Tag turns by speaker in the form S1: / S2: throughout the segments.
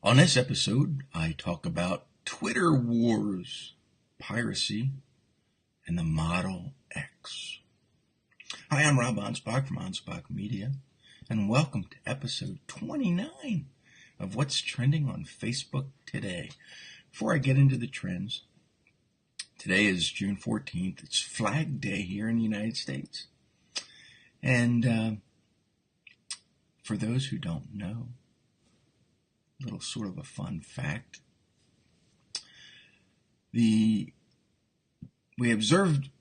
S1: On this episode, I talk about Twitter wars, piracy, and the Model X. Hi, I'm Rob Anspach from Anspach Media, and welcome to episode 29 of What's Trending on Facebook Today. Before I get into the trends, today is June 14th. It's Flag Day here in the United States. And for those who don't know, little sort of a fun fact. We observed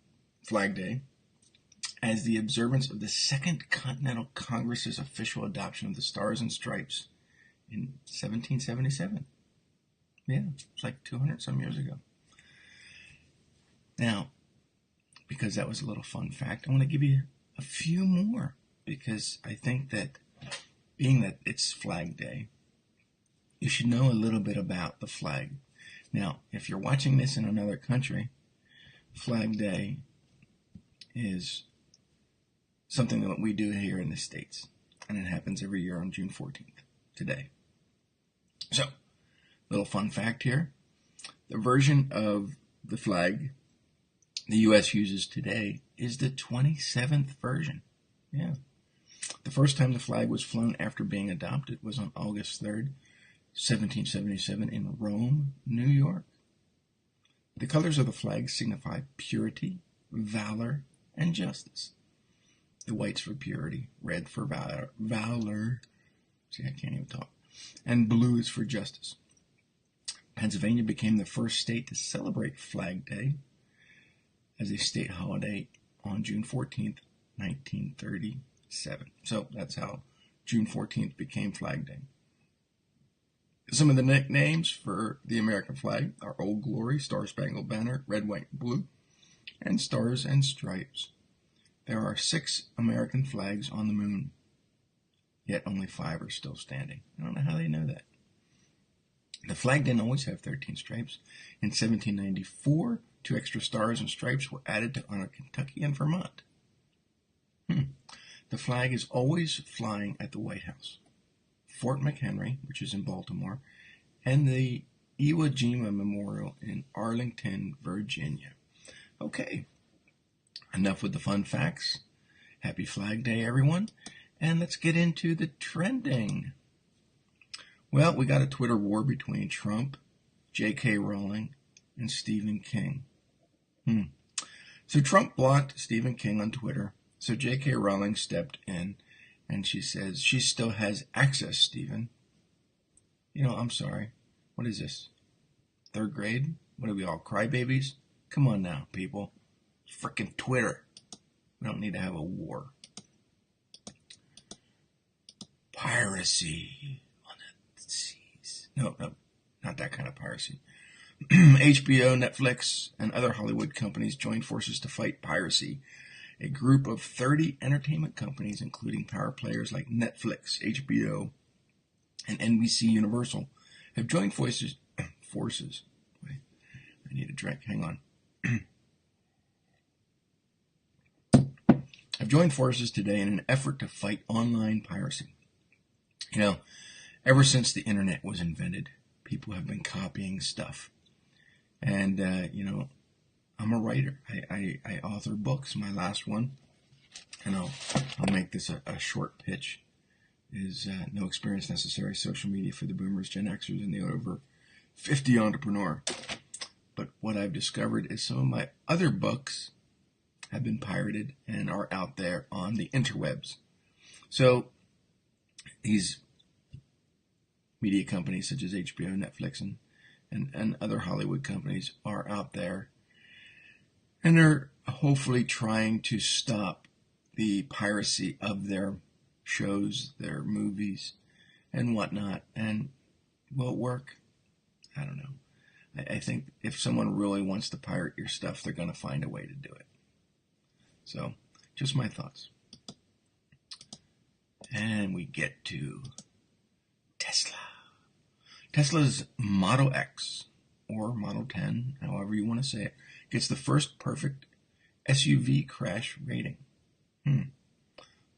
S1: Flag Day as the observance of the Second Continental Congress's official adoption of the Stars and Stripes in 1777. Yeah, it's like 200 some years ago. Now, because that was a little fun fact, I want to give you a few more, because I think that being that it's Flag Day, you should know a little bit about the flag. Now, if you're watching this in another country, Flag Day is something that we do here in the States, and it happens every year on June 14th, today. So, little fun fact here. The version of the flag the U.S. uses today is the 27th version. Yeah. The first time the flag was flown after being adopted was on August 3rd, 1777 in Rome, New York. The colors of the flag signify purity, valor, and justice. The white's for purity, red for valor. See, I can't even talk. And blue is for justice. Pennsylvania became the first state to celebrate Flag Day as a state holiday on June 14th, 1937. So that's how June 14th became Flag Day. Some of the nicknames for the American flag are Old Glory, Star Spangled Banner, Red, White, Blue, and Stars and Stripes. There are 6 American flags on the moon, yet only 5 are still standing. I don't know how they know that. The flag didn't always have 13 stripes. In 1794, 2 extra stars and stripes were added to honor Kentucky and Vermont. The flag is always flying at the White House, Fort McHenry, which is in Baltimore, and the Iwo Jima Memorial in Arlington, Virginia. Okay, enough with the fun facts. Happy Flag Day, everyone, and let's get into the trending. Well, we got a Twitter war between Trump, J.K. Rowling, and Stephen King. So Trump blocked Stephen King on Twitter, so J.K. Rowling stepped in, and she says she still has access, Stephen. I'm sorry. What is this? 3rd grade? What are we all, crybabies? Come on now, people. It's frickin' Twitter. We don't need to have a war. Piracy on the seas. No, not that kind of piracy. HBO, Netflix, and other Hollywood companies joined forces to fight piracy. A group of 30 entertainment companies, including power players like Netflix, HBO, and NBC Universal, have joined forces. Wait, I need a drink. Hang on. Have joined forces today in an effort to fight online piracy. Ever since the internet was invented, people have been copying stuff. And, I'm a writer. I author books. My last one, and I'll make this a short pitch, is No Experience Necessary, Social Media for the Boomers, Gen Xers, and the Over 50 Entrepreneur. But what I've discovered is some of my other books have been pirated and are out there on the interwebs. So these media companies such as HBO, Netflix, and other Hollywood companies are out there, and they're hopefully trying to stop the piracy of their shows, their movies, and whatnot. And will it work? I don't know. I think if someone really wants to pirate your stuff, they're going to find a way to do it. So, just my thoughts. And we get to Tesla. Tesla's Model X, or Model 10, however you want to say it, gets the first perfect SUV crash rating.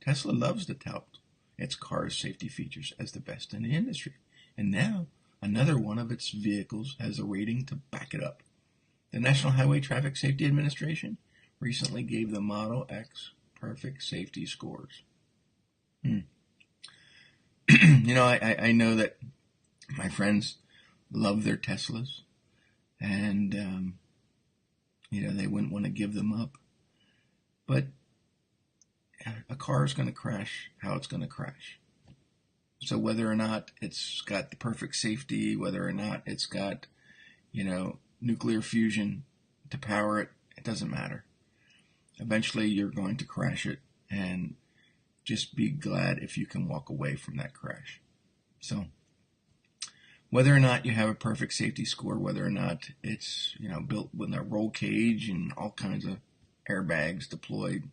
S1: Tesla loves to tout its car's safety features as the best in the industry. And now Another one of its vehicles has a rating to back it up. The National Highway Traffic Safety Administration recently gave the Model X perfect safety scores. You know, I know that my friends love their Teslas, and, you know, they wouldn't want to give them up. But a car is going to crash how it's going to crash. So whether or not it's got the perfect safety, whether or not it's got, you know, nuclear fusion to power it, it doesn't matter. Eventually you're going to crash it, and just be glad if you can walk away from that crash. So whether or not you have a perfect safety score, whether or not it's, you know, built with a roll cage and all kinds of airbags deployed,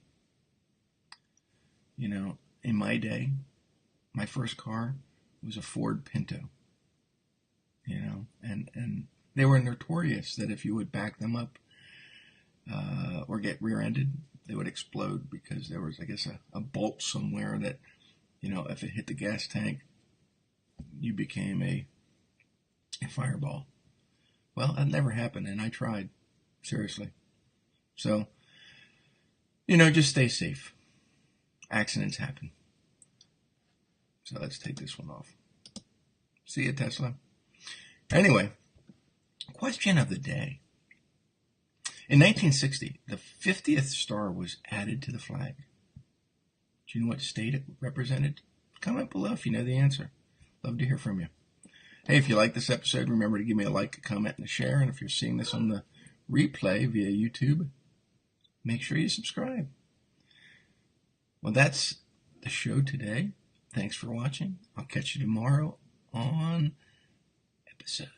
S1: you know, in my day, my first car was a Ford Pinto, you know, and they were notorious that if you would back them up or get rear-ended, they would explode because there was, I guess, a bolt somewhere that, you know, if it hit the gas tank, you became a fireball. Well, that never happened, and I tried, seriously. So, you know, just stay safe. Accidents happen. So let's take this one off. See you, Tesla. Anyway, question of the day. In 1960, the 50th star was added to the flag. Do you know what state it represented? Comment below if you know the answer. Love to hear from you. Hey, if you like this episode, remember to give me a like, a comment, and a share. And if you're seeing this on the replay via YouTube, make sure you subscribe. Well, that's the show today. Thanks for watching. I'll catch you tomorrow on episode